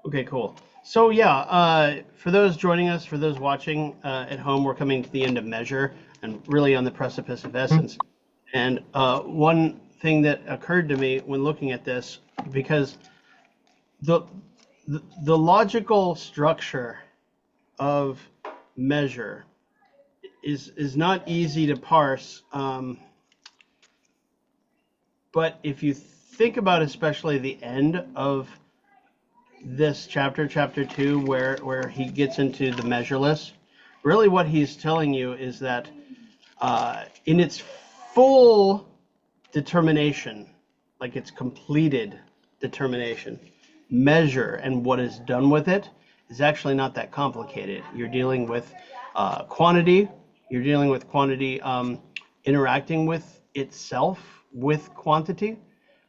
Okay, cool. So yeah, for those joining us, for those watching at home, we're coming to the end of Measure and really on the precipice of Essence. And one thing that occurred to me when looking at this, because the the logical structure of Measure is not easy to parse. But if you think about especially the end of this chapter, chapter 2, where he gets into the measureless, really what he's telling you is that in its full determination, like its completed determination, measure and what is done with it is actually not that complicated. You're dealing with quantity. You're dealing with quantity interacting with itself with quantity.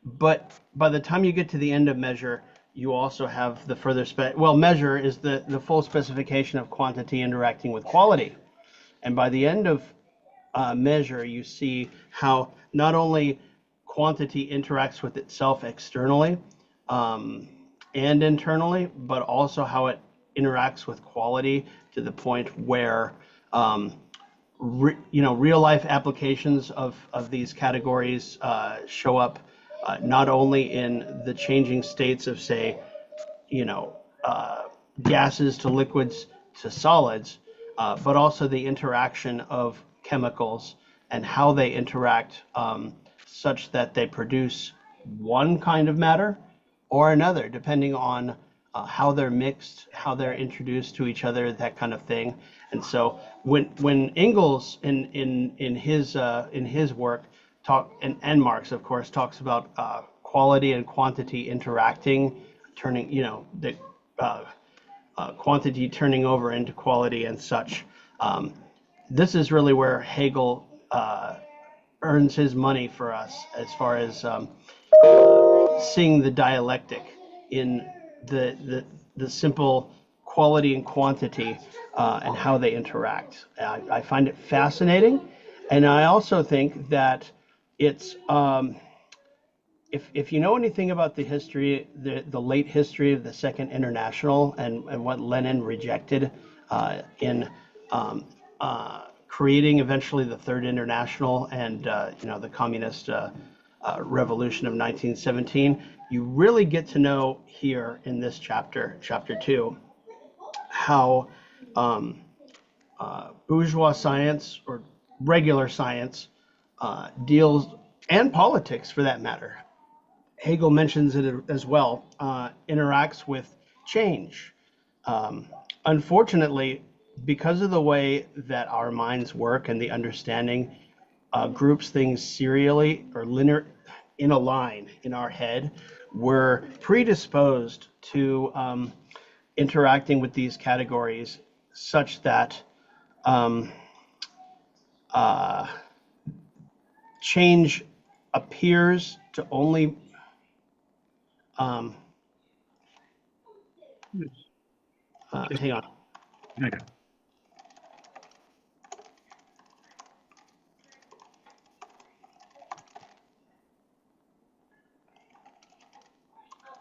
But by the time you get to the end of Measure, you also have the further Measure is the full specification of quantity interacting with quality. And by the end of Measure, you see how not only quantity interacts with itself externally and internally, but also how it interacts with quality to the point where real life applications of these categories show up not only in the changing states of, say, gases to liquids to solids, but also the interaction of chemicals and how they interact such that they produce one kind of matter or another, depending on how they're mixed, how they're introduced to each other, that kind of thing. And so when Engels in his work and Marx, of course, talks about quality and quantity interacting, turning the quantity turning over into quality and such. This is really where Hegel earns his money for us, as far as seeing the dialectic in the simple quality and quantity and how they interact. I find it fascinating, and I also think that it's if you know anything about the history, the late history of the Second International and what Lenin rejected in creating eventually the Third International and the communist revolution of 1917, you really get to know here in this chapter, chapter 2, how bourgeois science or regular science deals, and politics for that matter, Hegel mentions it as well, interacts with change. Unfortunately, because of the way that our minds work and the understanding groups things serially or linear in a line in our head, we're predisposed to interacting with these categories such that change appears to only hang on. Okay.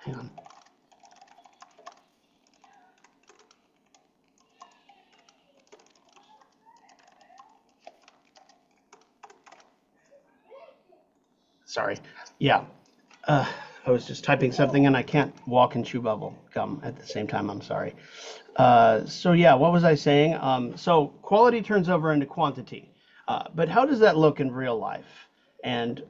Hang on. Sorry. Yeah. I was just typing something and I can't walk and chew bubble gum at the same time. I'm sorry. So yeah, what was I saying? So quality turns over into quantity. But how does that look in real life? And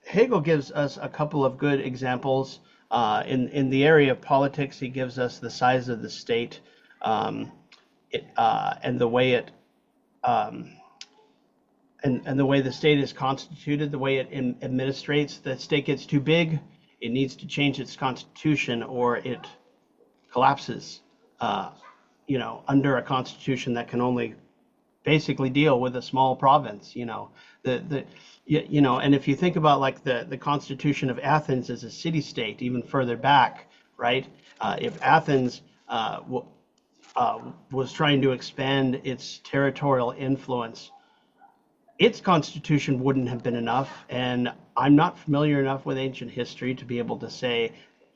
Hegel gives us a couple of good examples. In the area of politics, he gives us the size of the state and the way it and the way the state is constituted, the way it administrates. The state gets too big, it needs to change its constitution, or it collapses. Under a constitution that can only basically deal with a small province. And if you think about like the Constitution of Athens as a city-state, even further back, right? If Athens was trying to expand its territorial influence, its constitution wouldn't have been enough. And I'm not familiar enough with ancient history to be able to say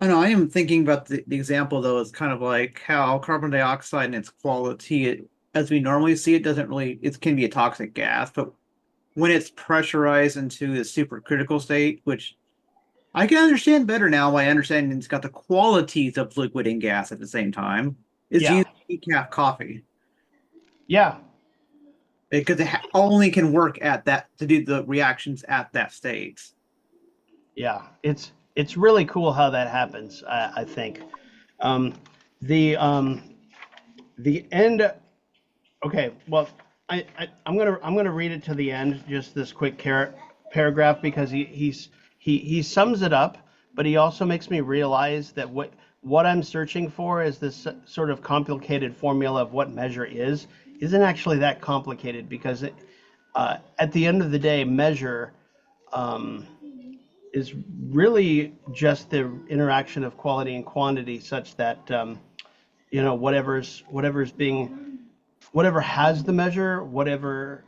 I know I am thinking about the example though, is kind of like how carbon dioxide and its quality, as we normally see it, doesn't really, it can be a toxic gas, but when it's pressurized into the supercritical state, which I can understand better now by understanding it's got the qualities of liquid and gas at the same time, is Yeah, using decaf coffee. yeah, Because only can work at that to do the reactions at that state. yeah. It's really cool how that happens. I think um, the um, the end. Okay, well, I'm gonna read it to the end, just this quick paragraph, because he sums it up, but he also makes me realize that what I'm searching for is this sort of complicated formula of what measure isn't actually that complicated, because at the end of the day, measure um, is really just the interaction of quality and quantity, such that whatever's being whatever has the measure, whatever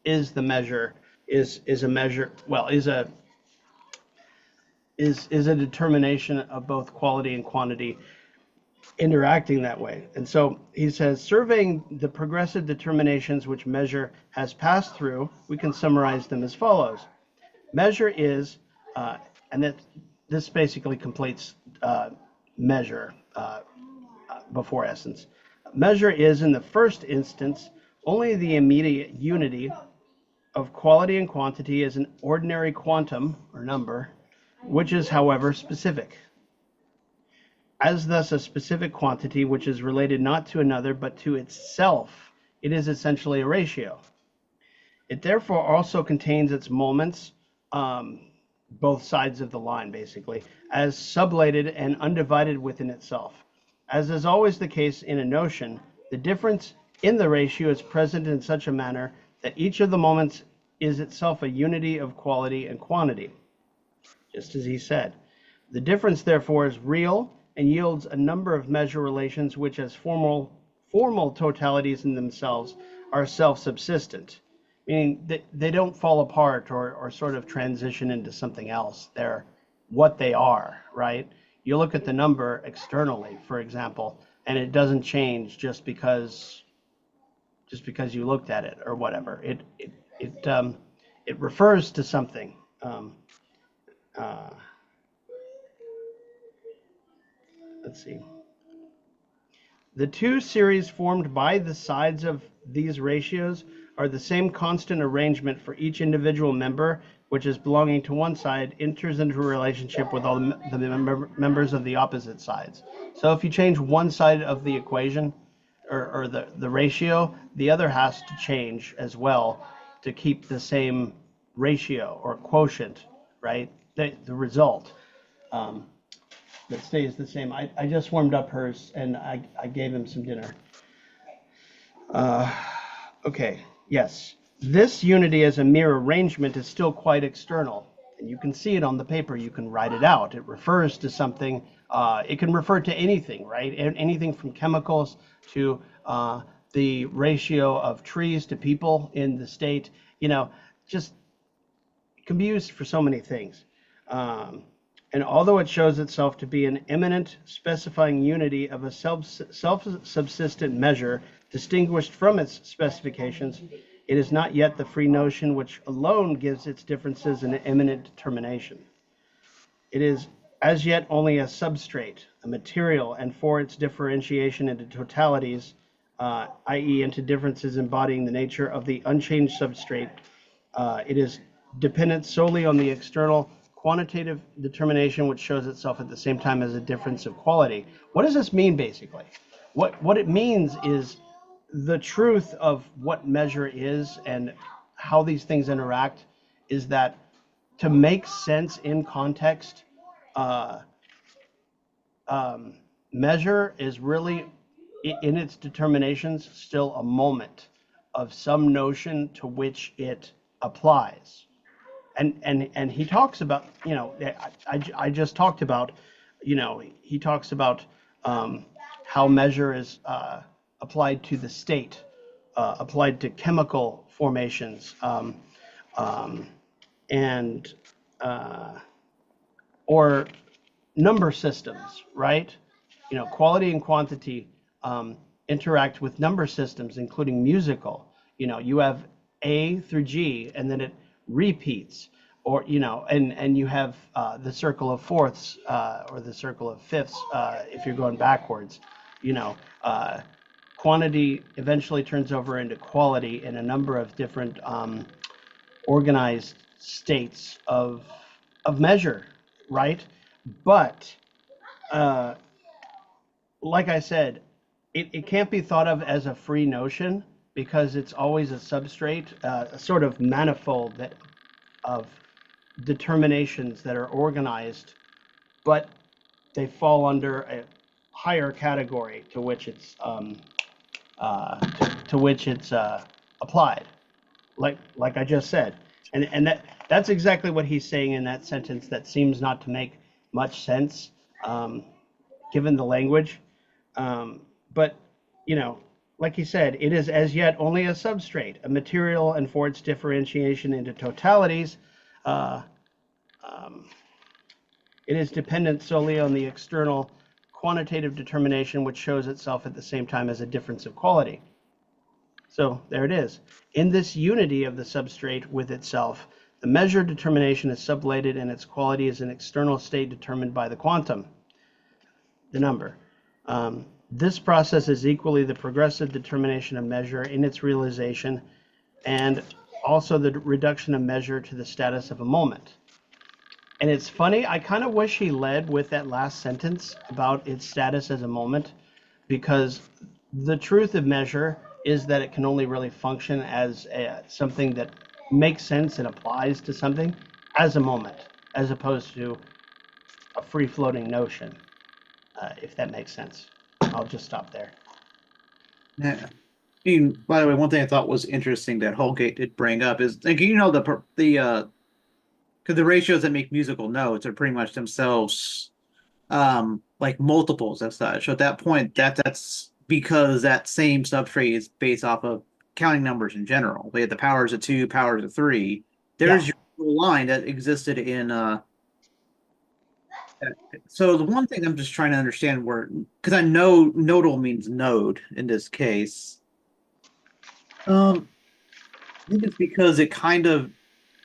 is the measure, is a measure. Well, is a determination of both quality and quantity interacting that way. And so he says, surveying the progressive determinations which measure has passed through, we can summarize them as follows. Measure is, and that this basically completes measure before essence. Measure is, in the first instance, only the immediate unity of quality and quantity as an ordinary quantum or number, which is, however, specific. As thus a specific quantity which is related not to another but to itself, it is essentially a ratio. It therefore also contains its moments, um, both sides of the line basically, as sublated and undivided within itself. As is always the case in a notion, the difference in the ratio is present in such a manner that each of the moments is itself a unity of quality and quantity, just as he said. The difference, therefore, is real and yields a number of measure relations which, as formal totalities in themselves, are self-subsistent, meaning that they don't fall apart or sort of transition into something else. They're what they are, right? You look at the number externally, for example, and it doesn't change just because you looked at it or whatever. It refers to something. Uh, let's see. The two series formed by the sides of these ratios are the same constant arrangement for each individual member, which is belonging to one side, enters into a relationship with all the members of the opposite sides. So if you change one side of the equation or the ratio, the other has to change as well to keep the same ratio or quotient, right? The result. Um, that stays the same. I just warmed up hers and I gave him some dinner. Uh, okay, yes. This unity as a mere arrangement is still quite external. And you can see it on the paper. You can write it out. It refers to something. It can refer to anything, right? Anything from chemicals to the ratio of trees to people in the state. Just it can be used for so many things. Um, and although it shows itself to be an immanent specifying unity of a self-subsistent measure distinguished from its specifications, it is not yet the free notion which alone gives its differences an immanent determination. It is as yet only a substrate, a material, and for its differentiation into totalities, i.e. into differences embodying the nature of the unchanged substrate, it is dependent solely on the external quantitative determination, which shows itself at the same time as a difference of quality. What does this mean, basically? What it means is the truth of what measure is and how these things interact is that to make sense in context, uh, measure is really, in its determinations, still a moment of some notion to which it applies. And he talks about, I just talked about, he talks about how measure is applied to the state, applied to chemical formations, um, and or number systems, right? Quality and quantity interact with number systems, including musical. You have A through G, and then it repeats, or and you have the circle of fourths or the circle of fifths if you're going backwards. You know, uh, Quantity eventually turns over into quality in a number of different organized states of measure, right? But uh, like I said, it can't be thought of as a free notion because it's always a substrate, a sort of manifold of determinations that are organized, but they fall under a higher category to which it's applied. Like I just said, and that's exactly what he's saying in that sentence. That seems not to make much sense, um, given the language. But, you know, like he said, it is as yet only a substrate, a material, and for its differentiation into totalities, uh, um, it is dependent solely on the external quantitative determination, which shows itself at the same time as a difference of quality. So there it is. In this unity of the substrate with itself, the measure determination is sublated and its quality is an external state determined by the quantum, the number. This process is equally the progressive determination of measure in its realization and also the reduction of measure to the status of a moment. And it's funny, I kind of wish he led with that last sentence about its status as a moment, because the truth of measure is that it can only really function as something that makes sense and applies to something as a moment, as opposed to a free-floating notion, if that makes sense. I'll just stop there. Yeah. I mean, by the way, one thing I thought was interesting that Holgate did bring up is, like, because the ratios that make musical notes are pretty much themselves like multiples of such. So at that point, that's because that same substrate is based off of counting numbers in general. We had the powers of two, powers of three. There's Yeah. your line that existed in so the one thing I'm just trying to understand where, because I know nodal means node in this case. I think it's because it kind of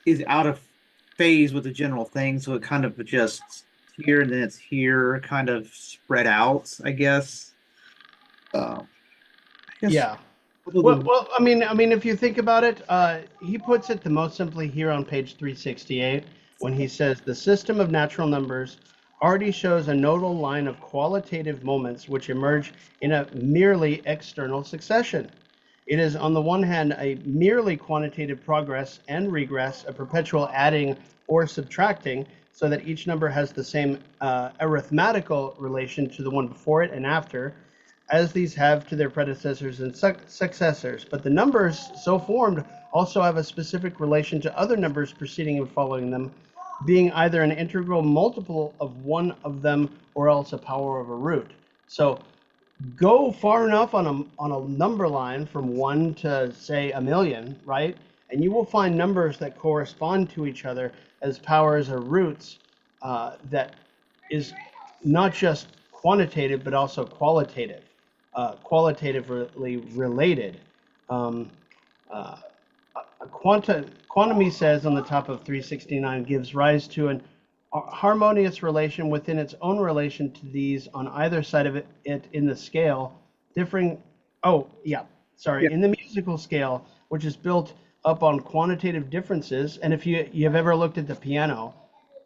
is out of phase with the general thing, so it kind of just here and then it's here, kind of spread out, I guess. I guess Yeah. Well, I mean, if you think about it, he puts it the most simply here on page 368 when he says the system of natural numbers already shows a nodal line of qualitative moments which emerge in a merely external succession. It is, on the one hand, a merely quantitative progress and regress, a perpetual adding or subtracting, so that each number has the same arithmetical relation to the one before it and after, as these have to their predecessors and successors. But the numbers so formed also have a specific relation to other numbers preceding and following them, being either an integral multiple of one of them or else a power of a root. So go far enough on a number line from 1 to, say, a million, right? And you will find numbers that correspond to each other as powers or roots that is not just quantitative but also qualitatively related. Um, uh, Quantity says on the top of 369 gives rise to an harmonious relation within its own relation to these on either side of it in the scale, differing. Oh, yeah, yeah. sorry, in the musical scale, which is built up on quantitative differences. And if you've ever looked at the piano,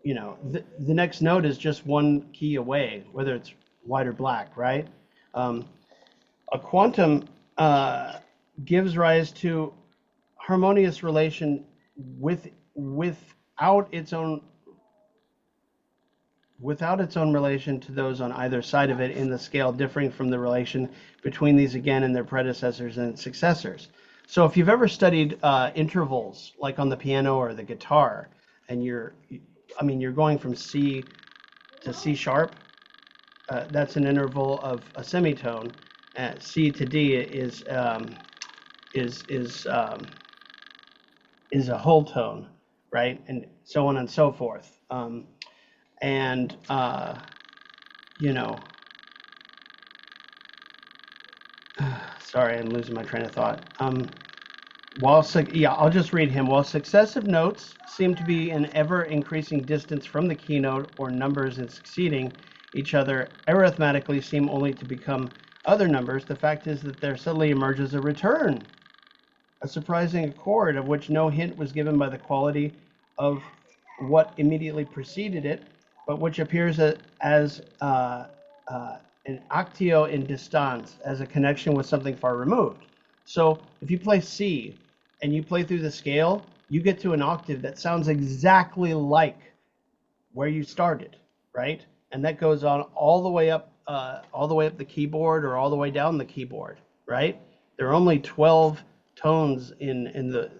the next note is just one key away, whether it's white or black, right? Um, a quantum gives rise to harmonious relation with without its own without its own relation to those on either side of it in the scale, differing from the relation between these again and their predecessors and successors. So if you've ever studied intervals like on the piano or the guitar, and you're going from C to C sharp, that's an interval of a semitone. C to D is is a whole tone, right? And so on and so forth. And you know, sorry, I'm losing my train of thought. I'll just read him. While successive notes seem to be in ever increasing distance from the keynote, or numbers in succeeding each other arithmetically seem only to become other numbers, the fact is that there suddenly emerges a return, a surprising accord of which no hint was given by the quality of what immediately preceded it, but which appears as an actio in distans, as a connection with something far removed. So if you play C and you play through the scale, you get to an octave that sounds exactly like where you started, right? And that goes on all the way up the keyboard, or all the way down the keyboard, right? There are only 12 tones in the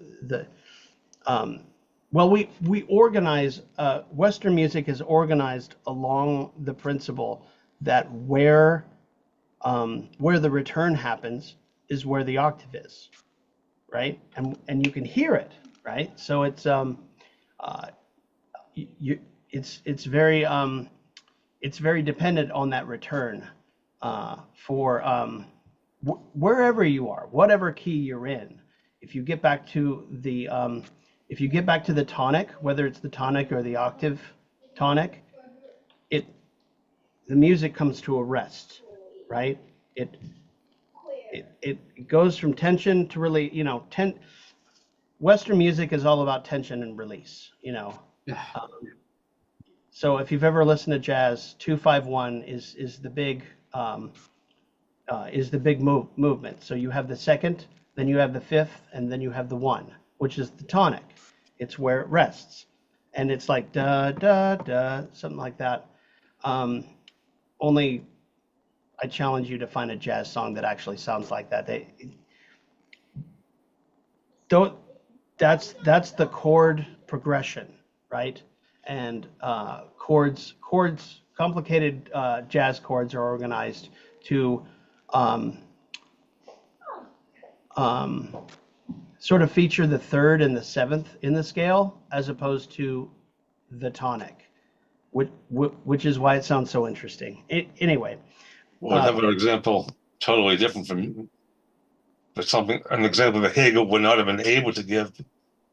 well, we organize, Western music is organized along the principle that where the return happens is where the octave is, right? And you can hear it, right? So it's it's very dependent on that return for wherever you are, whatever key you're in. If you get back to the tonic, whether it's the tonic or the octave tonic, the music comes to a rest, right? It goes from tension to really, Western music is all about tension and release, So if you've ever listened to jazz, 2-5-1 is the big movement. So you have the second, then you have the fifth, and then you have the one, which is the tonic. It's where it rests, and it's like da da da, something like that. Only I challenge you to find a jazz song that actually sounds like that. They don't. That's the chord progression, right? And complicated jazz chords are organized to sort of feature the third and the seventh in the scale, as opposed to the tonic, which is why it sounds so interesting. Anyway. We'll have an example totally different from an example that Hegel would not have been able to give,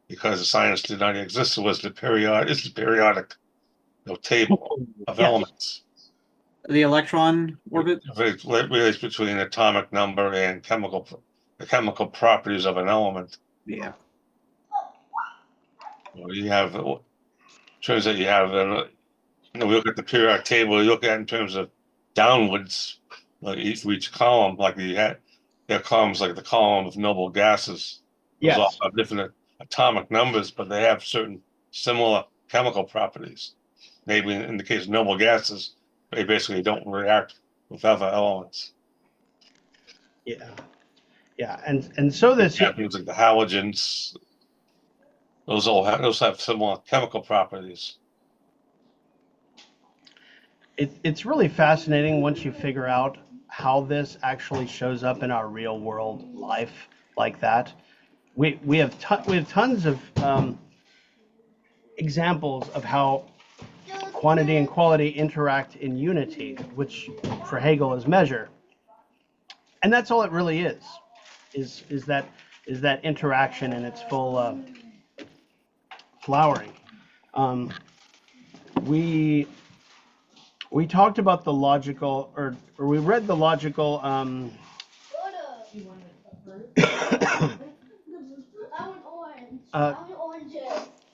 because the science did not exist. It was the periodic table of elements. The electron orbit? It relates between atomic number and the chemical properties of an element. Yeah. Well, you have, turns out you have, we look at the periodic table, you look at it in terms of downwards, like each column, like there are columns like the column of noble gases. Those all have different atomic numbers, but they have certain similar chemical properties. Maybe in the case of noble gases, they basically don't react with other elements. Yeah, and so this happens like the halogens. Those have similar chemical properties. It's really fascinating once you figure out how this actually shows up in our real world life like that. We have tons of examples of how quantity and quality interact in unity, which for Hegel is measure. And that's all it really is that interaction in its full flowering. We talked about the logical, or we read the logical.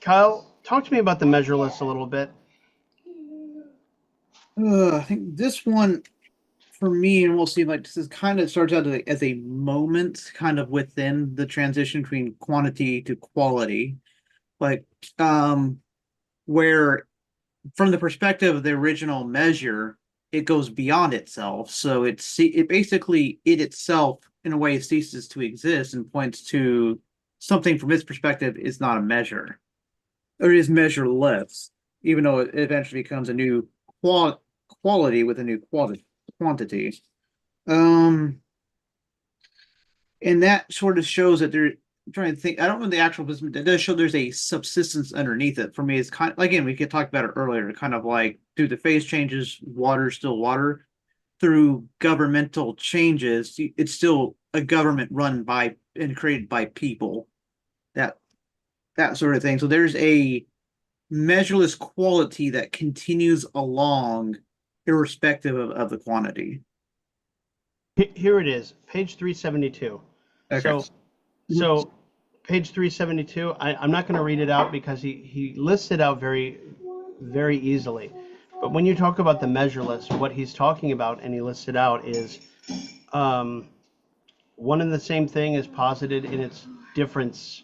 Kyle, talk to me about the measureless a little bit. I think this one, for me, and we'll see, like, this is kind of starts out as a moment kind of within the transition between quantity to quality, like where from the perspective of the original measure, it goes beyond itself. So it basically itself in a way ceases to exist and points to something from its perspective is not a measure, or is measureless, even though it eventually becomes a new quality with a new quantity. And that sort of shows that I'm trying to think. I don't know the actual business. It does show there's a subsistence underneath it. For me, it's kind of, again, we could talk about it earlier. Kind of like through the phase changes, water still water. Through governmental changes, it's still a government run by and created by people. That that sort of thing. So there's a measureless quality that continues along, irrespective of the quantity. Here it is, page 372. Okay. So page 372, I'm not going to read it out because he lists it out very, very easily. But when you talk about the measureless, what he's talking about, and he lists it out, is one and the same thing is posited in its difference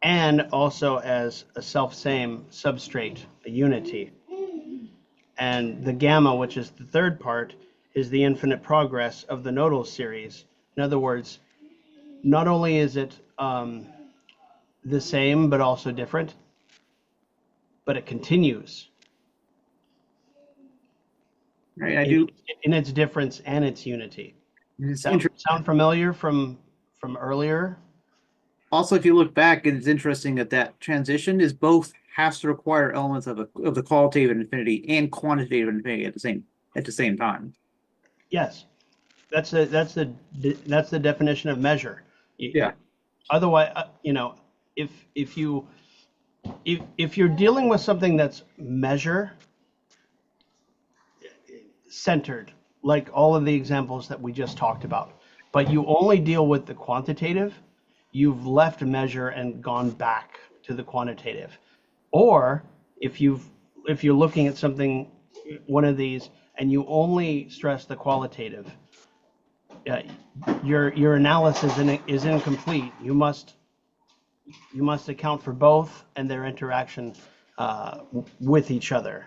and also as a self-same substrate, a unity. And the gamma, which is the third part, is the infinite progress of the nodal series. In other words, not only is it the same but also different, but it continues. Right, I do. In its difference and its unity. It's Sound familiar from earlier? Also, if you look back, it's interesting that that transition is both has to require elements of the qualitative infinity and quantitative infinity at the same time. Yes, that's the definition of measure. Yeah. Otherwise, if you're dealing with something that's measure centered, like all of the examples that we just talked about, but you only deal with the quantitative, you've left measure and gone back to the quantitative. Or if you're looking at something, one of these, and you only stress the qualitative, your analysis is incomplete. You must account for both and their interaction with each other,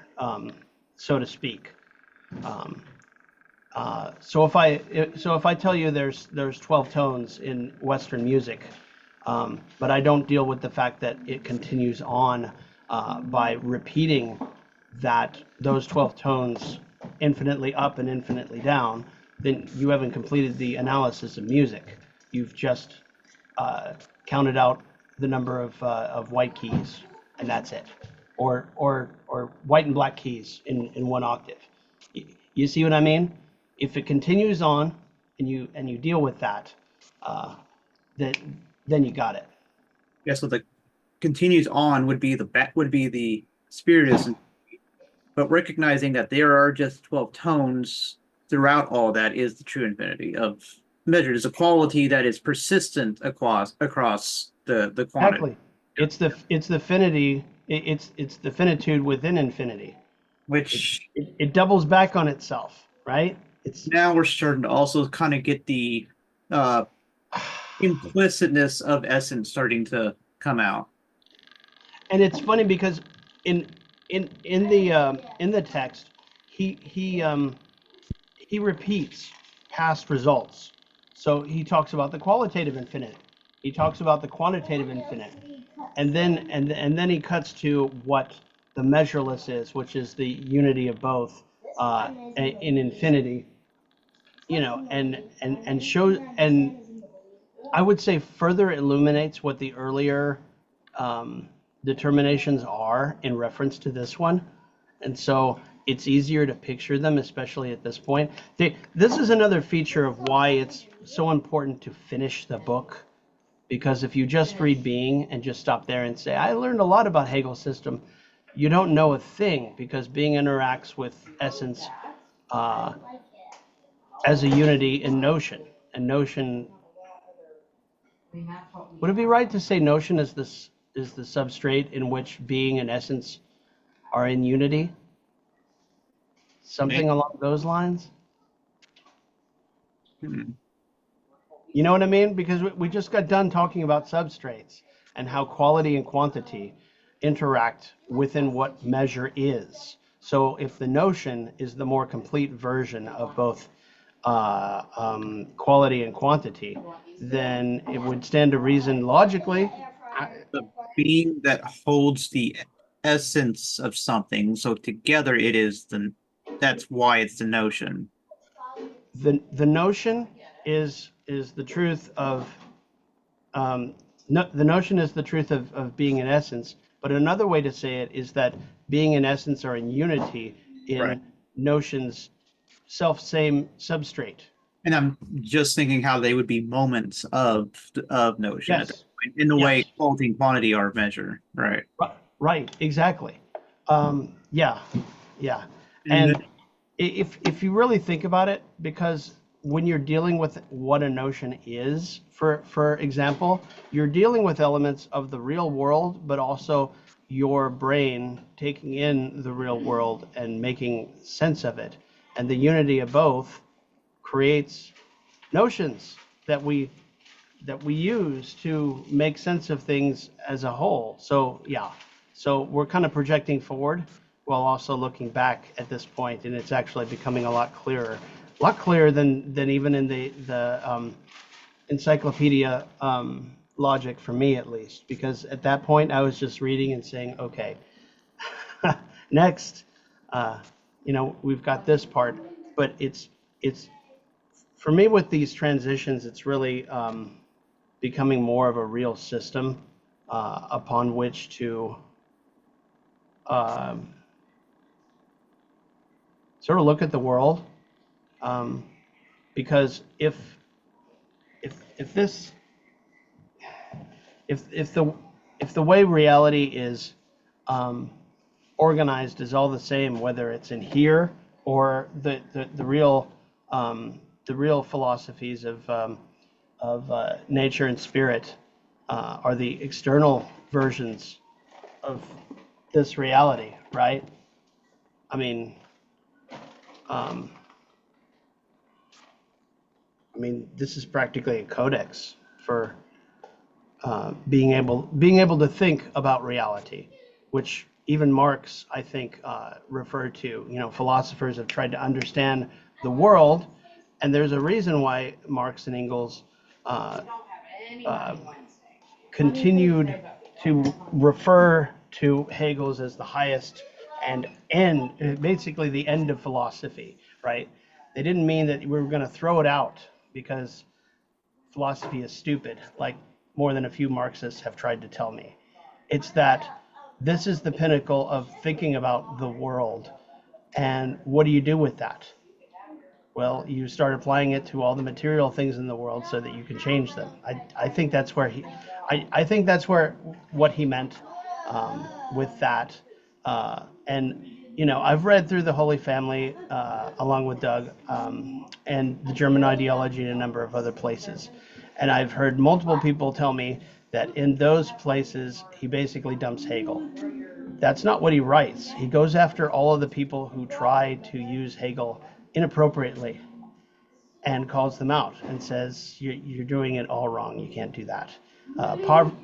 so to speak. So if I tell you there's 12 tones in Western music, but I don't deal with the fact that it continues on by repeating those 12 tones infinitely up and infinitely down, then you haven't completed the analysis of music. You've just counted out the number of white keys, and that's it, or white and black keys in one octave. You see what I mean? If it continues on and you deal with that, then you got it. Yeah. So the continues on would be the spiritus, but recognizing that there are just 12 tones throughout all that is the true infinity of measure. It's a quality that is persistent across the quantity. Exactly. It's the finity. It's the finitude within infinity. Which it doubles back on itself, right? It's now we're starting to also kind of get the implicitness of essence starting to come out. And it's funny because in the text, he repeats past results. So he talks about the qualitative infinite. He talks about the quantitative infinite, and then he cuts to what the measureless is, which is the unity of both in infinity. And shows, and I would say further illuminates what the earlier determinations are in reference to this one. And so it's easier to picture them, especially at this point. This is another feature of why it's so important to finish the book, because if you just read Being and just stop there and say, I learned a lot about Hegel's system, you don't know a thing, because Being interacts with essence as a unity in notion. And notion, would it be right to say notion is the substrate in which Being and essence are in unity? Something along those lines? You know what I mean? Because we just got done talking about substrates and how quality and quantity interact within what measure is. So if the notion is the more complete version of both quality and quantity, then it would stand to reason logically. The being that holds the essence of something, so together it is that's why it's the notion. The notion is the truth of No, the notion is the truth of being in essence, but another way to say it is that being in essence or in unity in Right. notions self-same substrate. And I'm just thinking how they would be moments of notion at that Yes, point, in the way yes, quality and quantity are measured. Right. right, exactly. Yeah, yeah. And And if you really think about it, because when you're dealing with what a notion is, for example, you're dealing with elements of the real world, but also your brain taking in the real world and making sense of it. And the unity of both creates notions that we use to make sense of things as a whole. So yeah, so we're kind of projecting forward while also looking back at this point, and it's actually becoming a lot clearer than even in the encyclopedia logic for me at least, because at that point I was just reading and saying, okay, next, we've got this part, but it's for me with these transitions, it's really becoming more of a real system upon which to um, sort of look at the world. Um, because if this if the way reality is um, organized is all the same, whether it's in here or the real philosophies of nature and spirit are the external versions of this reality, right? I mean, um, this is practically a codex for being able to think about reality, which even Marx, I think, referred to. Philosophers have tried to understand the world, and there's a reason why Marx and Engels uh, uh, continued to refer to Hegel's as the highest and end, basically the end of philosophy, right? They didn't mean that we were going to throw it out because philosophy is stupid, like more than a few Marxists have tried to tell me. It's that this is the pinnacle of thinking about the world. And what do you do with that? Well, you start applying it to all the material things in the world so that you can change them. I think that's where I think that's where what he meant with that. And I've read through the Holy Family along with Doug and the German ideology in a number of other places, and I've heard multiple people tell me that in those places he basically dumps Hegel. That's not what he writes. He goes after all of the people who try to use Hegel inappropriately and calls them out and says, you're doing it all wrong. You can't do that.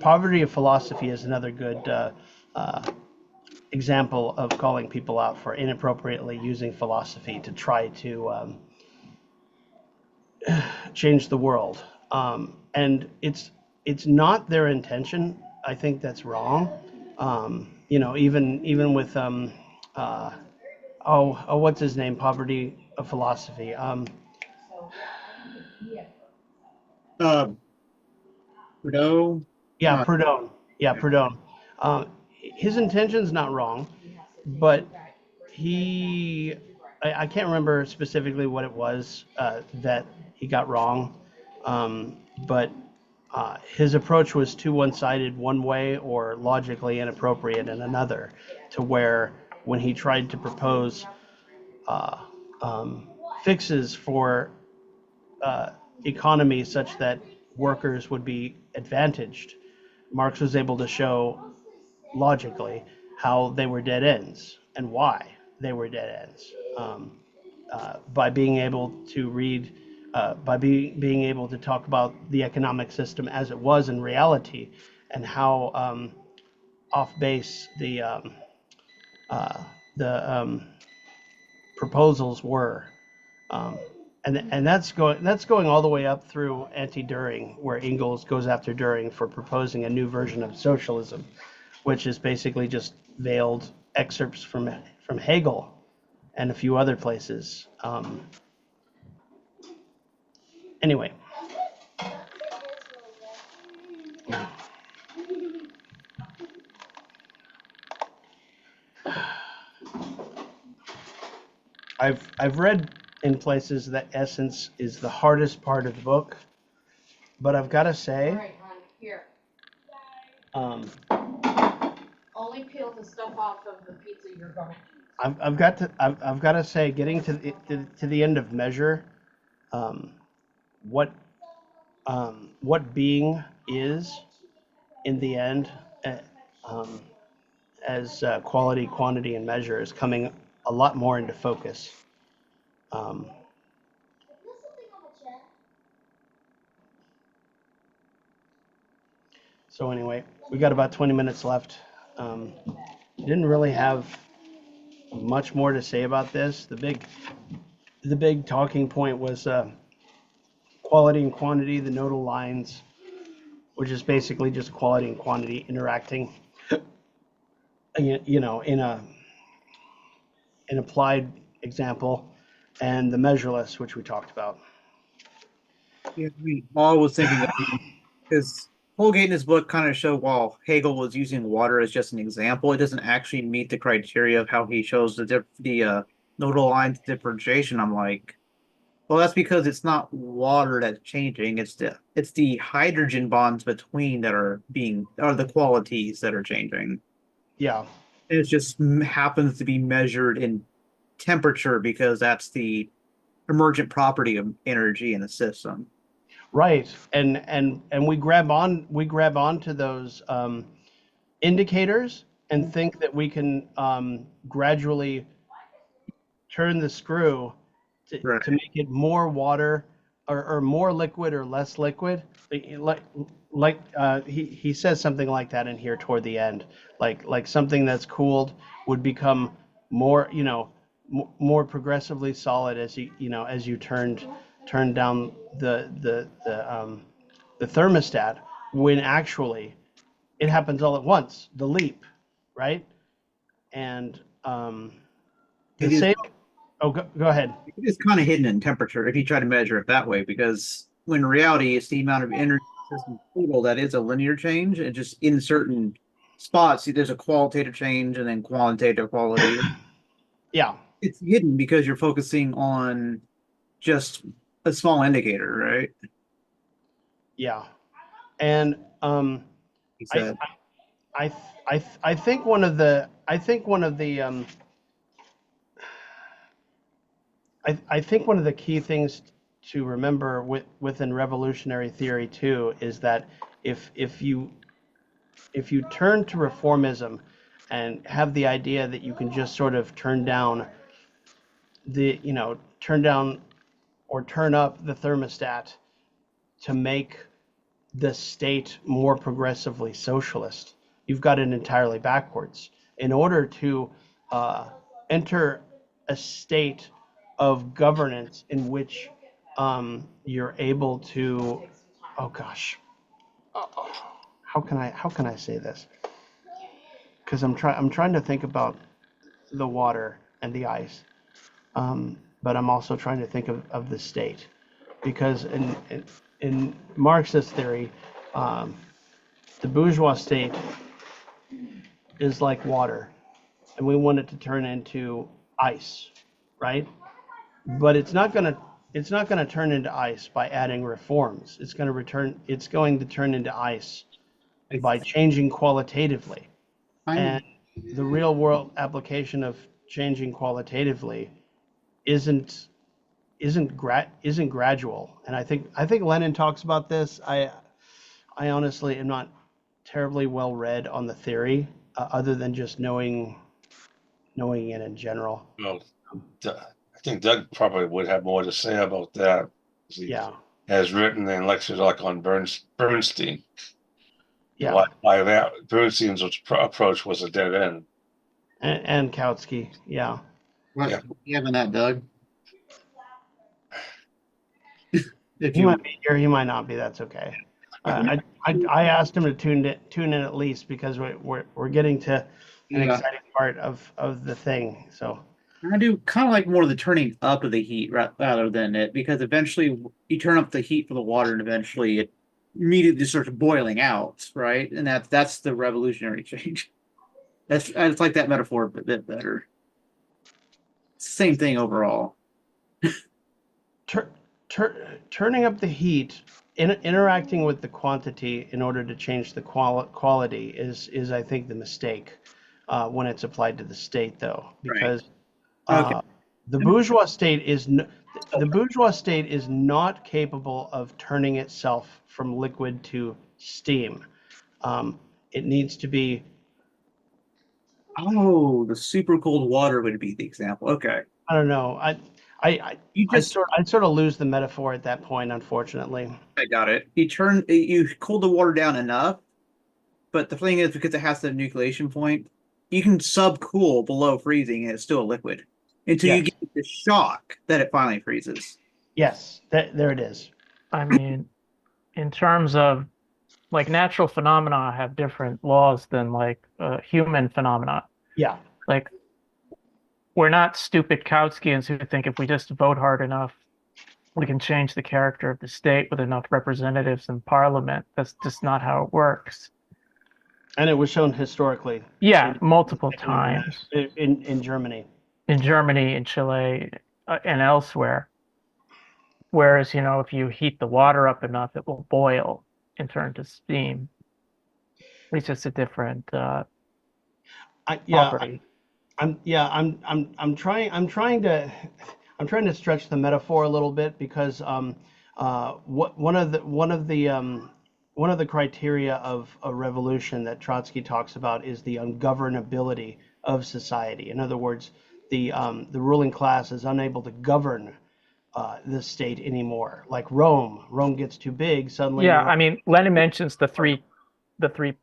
Poverty of philosophy is another good example of calling people out for inappropriately using philosophy to try to change the world. And it's not their intention. I think that's wrong. Even with what's his name? Poverty of philosophy. Trudeau, Yeah, uh, Proudhon. Yeah, Proudhon. His intention's not wrong, but I can't remember specifically what it was that he got wrong, but his approach was too one-sided one way or logically inappropriate in another, to where when he tried to propose uh, fixes for economy such that workers would be advantaged, Marx was able to show logically how they were dead ends and why they were dead ends by being able to read, being able to talk about the economic system as it was in reality and how off base the proposals were. Um, and that's going all the way up through anti-Düring, where Engels goes after Düring for proposing a new version of socialism, which is basically just veiled excerpts from Hegel and a few other places. Anyway, I've read in places that essence is the hardest part of the book, but I've got to All say, right, hon, here. um, Only peel the stuff off of the pizza you're going to eat. I've got to say, getting to the end of Measure, um, what being is in the end, uh, um, as quality, quantity, and measure is coming a lot more into focus. Um, so anyway, we got about 20 minutes left. Didn't really have much more to say about this. The big talking point was quality and quantity, the nodal lines, which is basically just quality and quantity interacting. You know, in an applied example, and the measureless, which we talked about. Yeah, all was thinking of because Holgate in his book kind of showed while Hegel was using water as just an example, it doesn't actually meet the criteria of how he shows the nodal lines differentiation. I'm like, well, that's because it's not water that's changing. It's the hydrogen bonds between that are the qualities that are changing. Yeah, It just happens to be measured in temperature because that's the emergent property of energy in the system. right. And we grab on to those indicators and think that we can gradually turn the screw Right. to make it more water or more liquid or less liquid. He says something like that in here toward the end. Like something that's cooled would become more, more progressively solid as as you turn down the thermostat, when actually it happens all at once, the leap, right? And the It is same. Oh, go ahead. it is kind of hidden in temperature if you try to measure it that way, because when in reality it's the amount of energy in the system total that is a linear change, and just in certain spots there's a qualitative change and then quantitative quality. Yeah, It's hidden because you're focusing on just a small indicator, right? yeah. And He I, said. I think one of the I think one of the key things to remember within revolutionary theory too is that if you turn to reformism and have the idea that you can just sort of turn down or turn up the thermostat to make the state more progressively socialist, you've got it entirely backwards. In order to enter a state of governance in which you're able to, oh gosh, how can I say this? Because I'm trying to think about the water and the ice, but I'm also trying to think of the state, because in Marxist theory, the bourgeois state is like water, and we want it to turn into ice, right? But it's not gonna turn into ice by adding reforms. It's going to turn into ice by changing qualitatively. I And the real world application of changing qualitatively isn't isn't gradual. And I think Lenin talks about this. I honestly am not terribly well read on the theory, other than just knowing it in general. Well, I think Doug probably would have more to say about that. He Yeah, has written in lectures like on Bernstein. yeah, Why that Bernstein's approach was a dead end. and Kautsky, yeah. what Yeah. you having that, Doug? If He you might be here, he might not be. That's okay. I asked him to tune in at least, because we're getting to an yeah. exciting part of the thing. So I do kind of like more the turning up of the heat rather than it, because eventually you turn up the heat for the water and eventually immediately starts boiling out, right? And that's the revolutionary change. I just like that metaphor a bit better. Same thing overall. Turning up the heat, interacting with the quantity in order to change the quality is I think the mistake when it's applied to the state, though, because Okay. the bourgeois state the bourgeois state is not capable of turning itself from liquid to steam. It needs to be. Oh, the super cold water would be the example. Okay. I don't know. You just I sort of lose the metaphor at that point, unfortunately. I got it. You cool the water down enough, but the thing is, because it has the nucleation point, you can subcool below freezing and it's still a liquid until you Yes. get the shock that it finally freezes. Yes, there it is. I mean, in terms of like natural phenomena have different laws than like human phenomena. Yeah. Like we're not stupid Kautskians who think if we just vote hard enough, we can change the character of the state with enough representatives in parliament. That's just not how it works. And it was shown historically. Yeah, multiple times in Germany. In Germany, in Chile, and elsewhere. Whereas, if you heat the water up enough, it will boil and turn to steam. It's just a different property. I'm trying to stretch the metaphor a little bit because one of the criteria of a revolution that Trotsky talks about is the ungovernability of society. In other words, the ruling class is unable to govern the state anymore. Like Rome gets too big suddenly. Yeah, I mean, Lenin mentions the three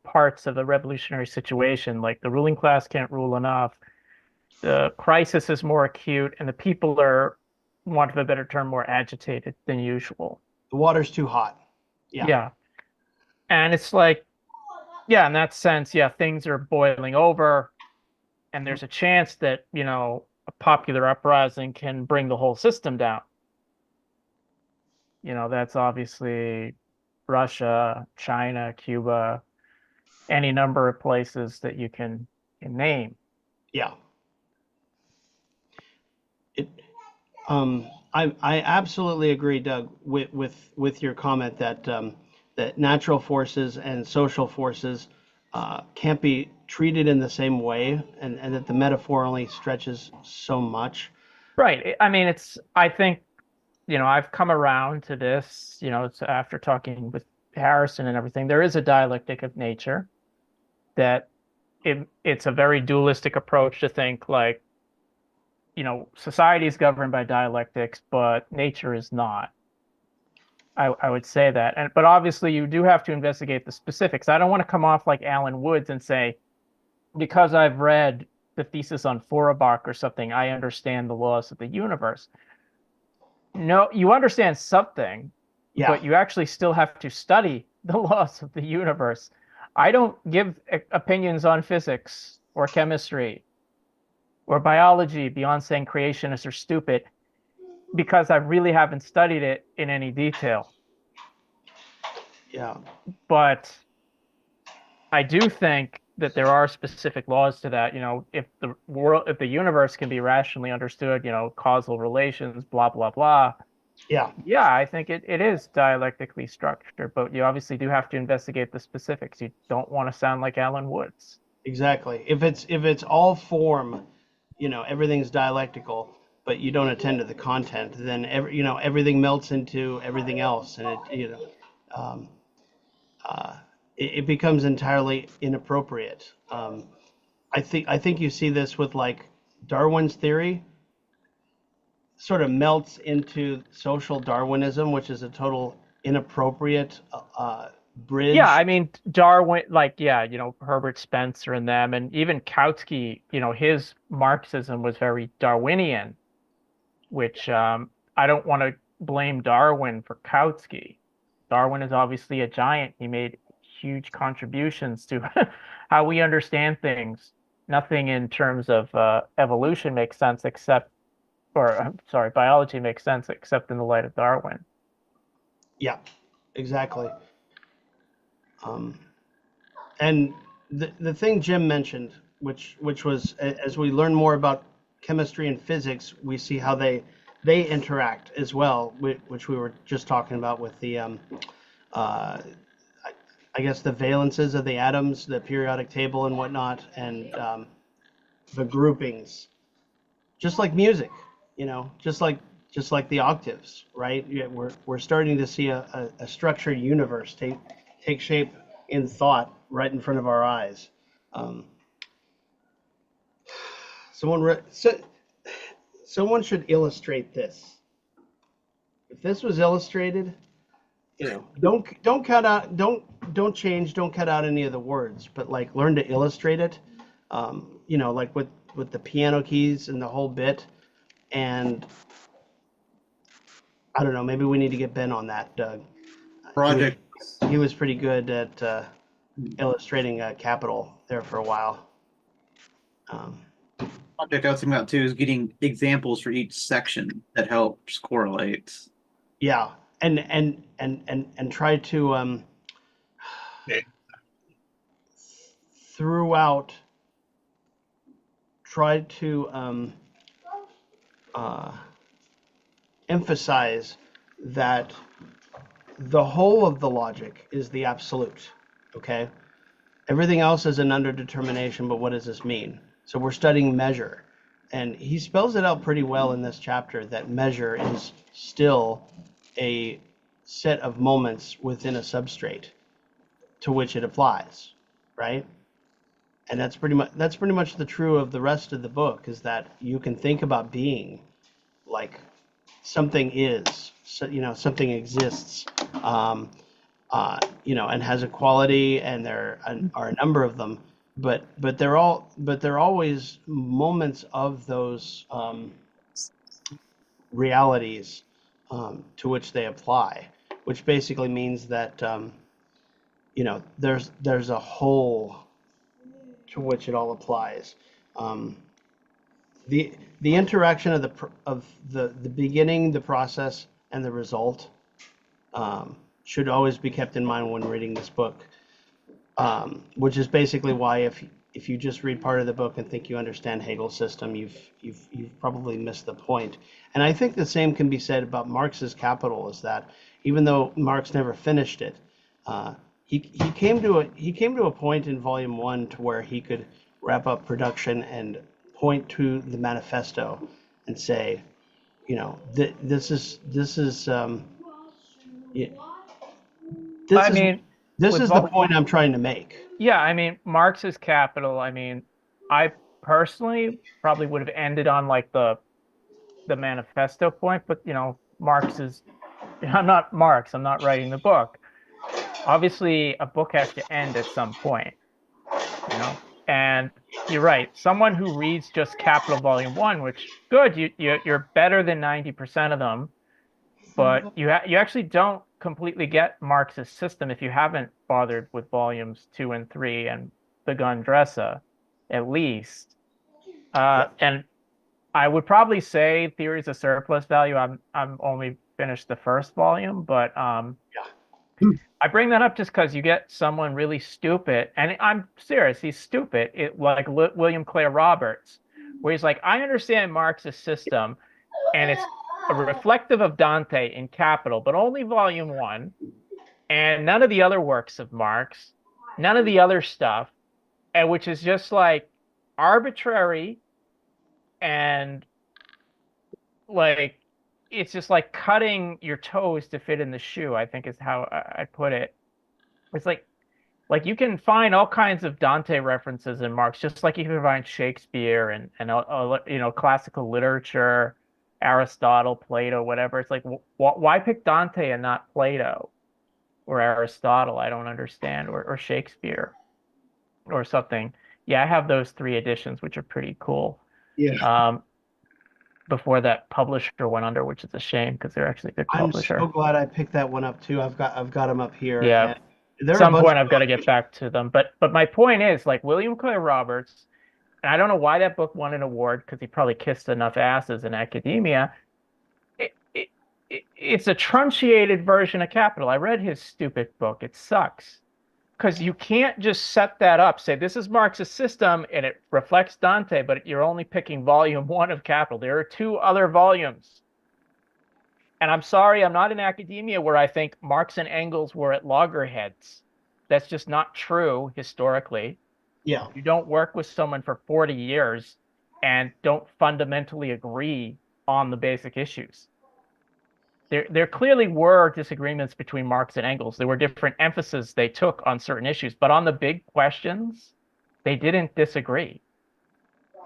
parts of the revolutionary situation. Like the ruling class can't rule enough, the crisis is more acute, and the people are, want of a better term, more agitated than usual. The water's too hot. Yeah. And it's like, yeah, in that sense, yeah, things are boiling over, and there's a chance that, a popular uprising can bring the whole system down. That's obviously Russia, China, Cuba, any number of places that you can name. Yeah. I absolutely agree, Doug, with your comment that that natural forces and social forces can't be treated in the same way, and that the metaphor only stretches so much. Right. I mean, I think, I've come around to this, it's after talking with Harrison and everything, there is a dialectic of nature that it's a very dualistic approach to think like, society is governed by dialectics, but nature is not. I would say that. But obviously you do have to investigate the specifics. I don't want to come off like Alan Woods and say, because I've read the thesis on Feuerbach or something, I understand the laws of the universe. No, you understand something, but you actually still have to study the laws of the universe. I don't give opinions on physics or chemistry or biology beyond saying creationists are stupid because I really haven't studied it in any detail. Yeah. But I do think that there are specific laws to that. If the universe can be rationally understood, causal relations, blah, blah, blah. Yeah. Yeah, I think it is dialectically structured, but you obviously do have to investigate the specifics. You don't want to sound like Alan Woods. Exactly. If it's all form, everything's dialectical, but you don't attend to the content, then everything melts into everything else, and it becomes entirely inappropriate. I think you see this with like Darwin's theory sort of melts into social Darwinism, which is a total inappropriate bridge. Yeah, I mean Darwin, Herbert Spencer and them, and even Kautsky, his Marxism was very Darwinian, which I don't want to blame Darwin for Kautsky. Darwin is obviously a giant. He made huge contributions to how we understand things. Nothing in terms of evolution makes sense biology makes sense except in the light of Darwin. Yeah, exactly. And the thing Jim mentioned, which was as we learn more about chemistry and physics, we see how they interact as well, which we were just talking about with the I guess the valences of the atoms, the periodic table and whatnot, and the groupings, just like music, just like the octaves, right? Yeah, we're starting to see a structured universe take shape in thought right in front of our eyes. Someone should illustrate this. If this was illustrated, don't cut out, don't change, don't cut out any of the words, but like learn to illustrate it. Like with the piano keys and the whole bit. And I don't know, maybe we need to get Ben on that, Doug. Project. He was pretty good at illustrating capital there for a while. Project I was thinking about too is getting examples for each section that helps correlate. Yeah, and try to Yeah. throughout try to emphasize that the whole of the logic is the absolute. Okay, everything else is an underdetermination, but what does this mean? So we're studying measure, and he spells it out pretty well in this chapter that measure is still a set of moments within a substrate to which it applies, right? And that's pretty much the true of the rest of the book, is that you can think about being like something is, so, something exists, and has a quality, and there are a number of them, but they're always moments of those realities to which they apply, which basically means that there's a whole to which it all applies. The interaction of the beginning, the process, and the result should always be kept in mind when reading this book, which is basically why if you just read part of the book and think you understand Hegel's system, you've probably missed the point. And I think the same can be said about Marx's Capital, is that even though Marx never finished it, he came to a point in Volume 1 to where he could wrap up production and point to the manifesto and say, this is the point I'm trying to make. Yeah, I mean, Marx's Capital, I mean, I personally probably would have ended on like the manifesto point, but Marx is, I'm not Marx, I'm not writing the book. Obviously, a book has to end at some point, and you're right. Someone who reads just Capital Volume 1, which good, you're better than 90% of them, but you actually don't completely get Marx's system if you haven't bothered with volumes 2 and 3 and the Gundressa, at least. And I would probably say Theories of Surplus Value. I'm only finished the first volume, but I bring that up just because you get someone really stupid, and I'm serious, he's stupid, like William Clare Roberts, where he's like, I understand Marx's system, and it's reflective of Dante in Capital, but only Volume 1, and none of the other works of Marx, none of the other stuff, and which is just like arbitrary, and like it's just like cutting your toes to fit in the shoe, I think is how I put it. It's like you can find all kinds of Dante references in Marx, just like you can find Shakespeare and classical literature, Aristotle, Plato, whatever. It's like, why pick Dante and not Plato or Aristotle? I don't understand, or Shakespeare or something. Yeah, I have those 3 editions, which are pretty cool. Yeah. Before that publisher went under, which is a shame because they're actually a good publisher. I'm so glad I picked that one up too. I've got them up here. Yeah. At some point I've got to get back to them. But my point is, like William Clare Roberts, and I don't know why that book won an award, because he probably kissed enough asses in academia. It's a truncated version of Capital. I read his stupid book. It sucks. because you can't just set that up, say this is Marx's system and it reflects Dante, but you're only picking volume 1 of Capital. There are 2 other volumes. And I'm sorry, I'm not in academia where I think Marx and Engels were at loggerheads. That's just not true historically. Yeah. You don't work with someone for 40 years and don't fundamentally agree on the basic issues. There clearly were disagreements between Marx and Engels. There were different emphases they took on certain issues, but on the big questions, they didn't disagree.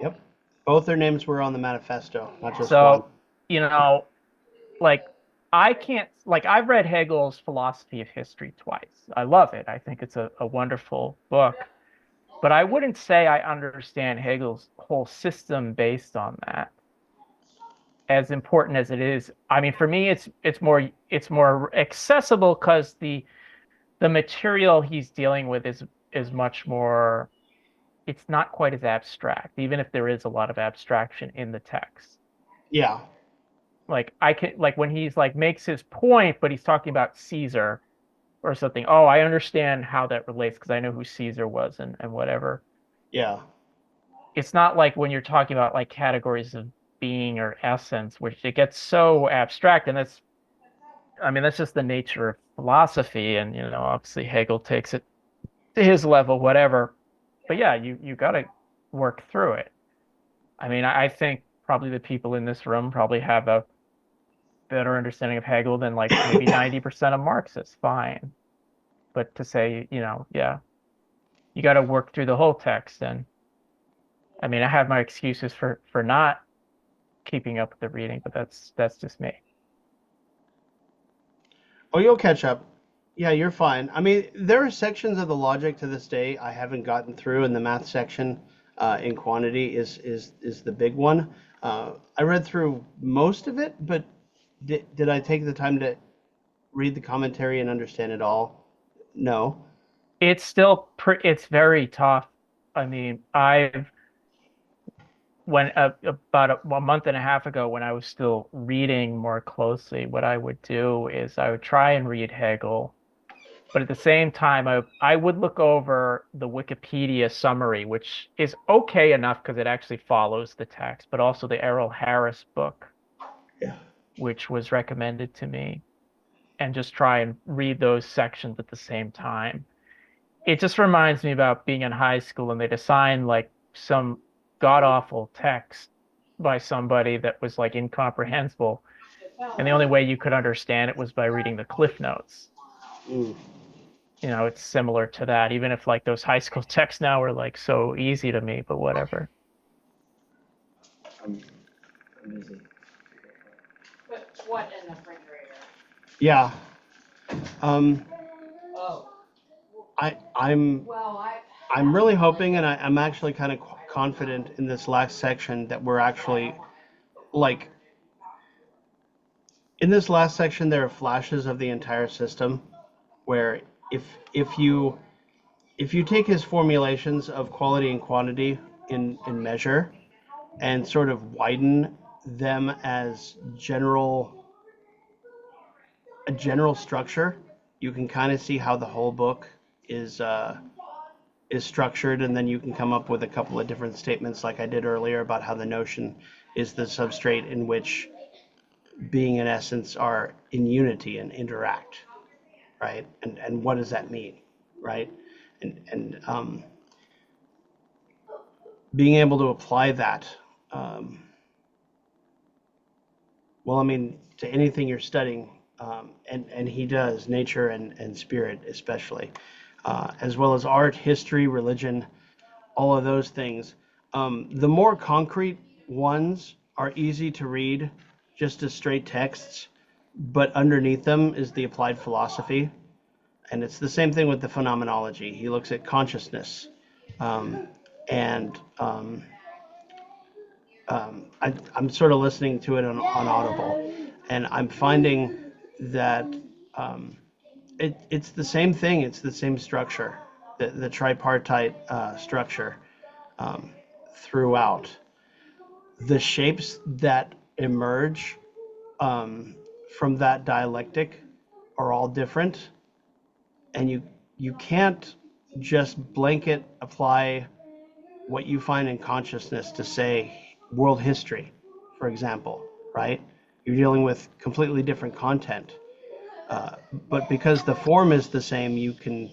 Yep. Both their names were on the manifesto, not just So, one. you know, like I can't, like I've read Hegel's Philosophy of History twice. I love it. I think it's a wonderful book. But I wouldn't say I understand Hegel's whole system based on that. As important as it is, I mean, for me, it's more accessible because the material he's dealing with is much more. It's not quite as abstract, even if there is a lot of abstraction in the text. Yeah. Like I can, like when he's like makes his point, but he's talking about Caesar or something. Oh, I understand how that relates because I know who Caesar was and whatever. Yeah. It's not like when you're talking about like categories of being or essence, which it gets so abstract, and that's just the nature of philosophy. And obviously Hegel takes it to his level, whatever. But yeah, you got to work through it. I mean, I think probably the people in this room probably have a better understanding of Hegel than like maybe 90% of Marxists. Fine, but to say, yeah, you got to work through the whole text. And I mean, I have my excuses for not keeping up with the reading, but that's just me. Oh, you'll catch up. Yeah, you're fine. I mean, there are sections of the logic to this day I haven't gotten through, and the math section in quantity is the big one. I read through most of it, but did I take the time to read the commentary and understand it all? No. It's still it's very tough. I mean, when about a month and a half ago, when I was still reading more closely, what I would do is I would try and read Hegel, but at the same time, I would look over the Wikipedia summary, which is okay enough because it actually follows the text, but also the Errol Harris book, Yeah. which was recommended to me, and just try and read those sections at the same time. It just reminds me about being in high school and they'd assign like some god-awful text by somebody that was like incomprehensible. And the only way you could understand it was by reading the Cliff Notes. Mm. It's similar to that, even if like those high school texts now are like so easy to me, but whatever. But what in the refrigerator? Yeah. Oh. I'm really hoping, and I'm actually kind of confident in this last section that we're actually like in this last section there are flashes of the entire system where if you take his formulations of quality and quantity in measure and sort of widen them as a general structure, you can kind of see how the whole book is structured, and then you can come up with a couple of different statements like I did earlier about how the notion is the substrate in which being and essence are in unity and interact, right? And what does that mean, right? And being able to apply that, well, I mean, to anything you're studying, and he does, nature and spirit especially, as well as art, history, religion, all of those things. The more concrete ones are easy to read, just as straight texts, but underneath them is the applied philosophy. And it's the same thing with the phenomenology. He looks at consciousness. And I'm sort of listening to it on Audible, and I'm finding that it's the same thing. It's the same structure, the tripartite structure throughout. The shapes that emerge from that dialectic are all different, and you can't just blanket apply what you find in consciousness to, say, world history, for example, right? You're dealing with completely different content. But because the form is the same, you can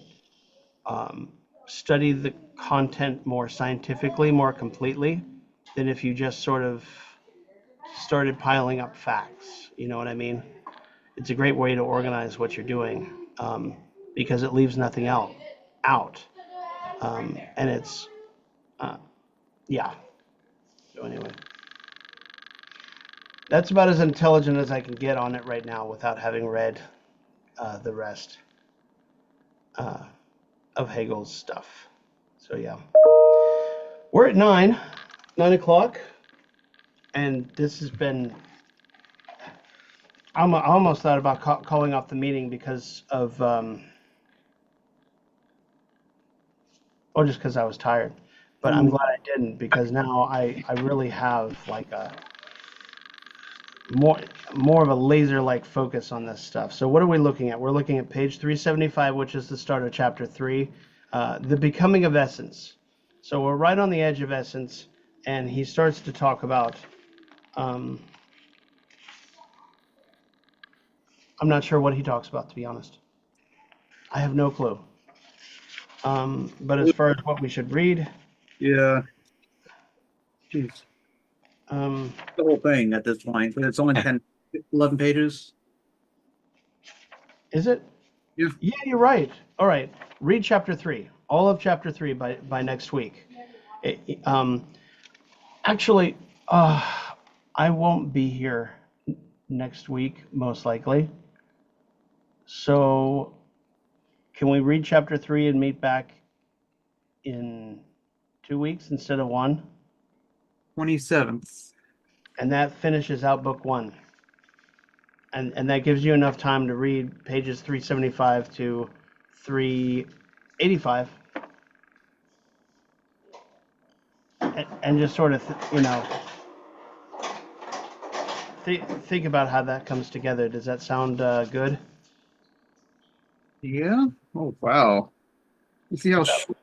study the content more scientifically, more completely, than if you just sort of started piling up facts. You know what I mean? It's a great way to organize what you're doing, because it leaves nothing out. And it's, yeah. So anyway, that's about as intelligent as I can get on it right now without having read the rest of Hegel's stuff. So yeah, we're at 9 o'clock, and this has been. I almost thought about calling off the meeting because of, just because I was tired. But I'm glad I didn't, because now I really have like a more of a laser-like focus on this stuff. So what are we looking at? We're looking at page 375, which is the start of chapter 3, the becoming of essence. So we're right on the edge of essence, and he starts to talk about. I'm not sure what he talks about, to be honest. I have no clue. But as far as what we should read, Yeah. Jeez. the whole thing at this point, but it's only 11 pages. Is it? Yeah. Yeah, you're right. All right. Read chapter 3, all of chapter 3 by next week. Actually, I won't be here next week, most likely. So, can we read chapter 3 and meet back in 2 weeks instead of 1? 27th. And that finishes out book 1. And that gives you enough time to read pages 375 to 385. And just sort of, think about how that comes together. Does that sound good? Yeah. Oh, wow. Let's see how short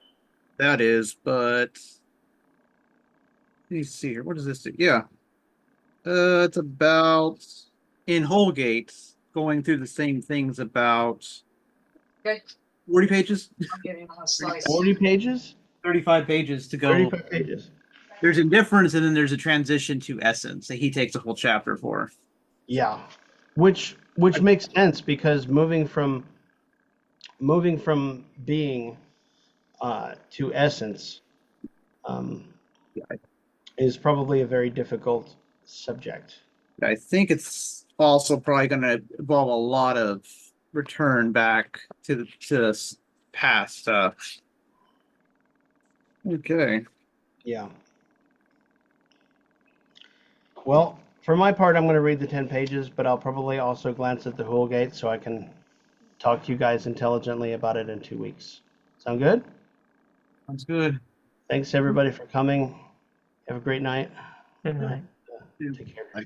that is, but let me see here. What does this do? Yeah. It's about in Holgate going through the same things about Okay. 40 pages, I'm getting on a slice. 40 pages? 35 pages to go. 35 pages. There's indifference, and then there's a transition to essence that he takes a whole chapter for. Yeah, which makes sense, because moving from being to essence is probably a very difficult subject. I think it's also probably going to involve a lot of return back to the past stuff. Okay. Yeah. Well, for my part, I'm going to read the 10 pages, but I'll probably also glance at the Hoolgate so I can talk to you guys intelligently about it in 2 weeks. Sound good? Sounds good. Thanks everybody for coming. Have a great night. Good night. Take care.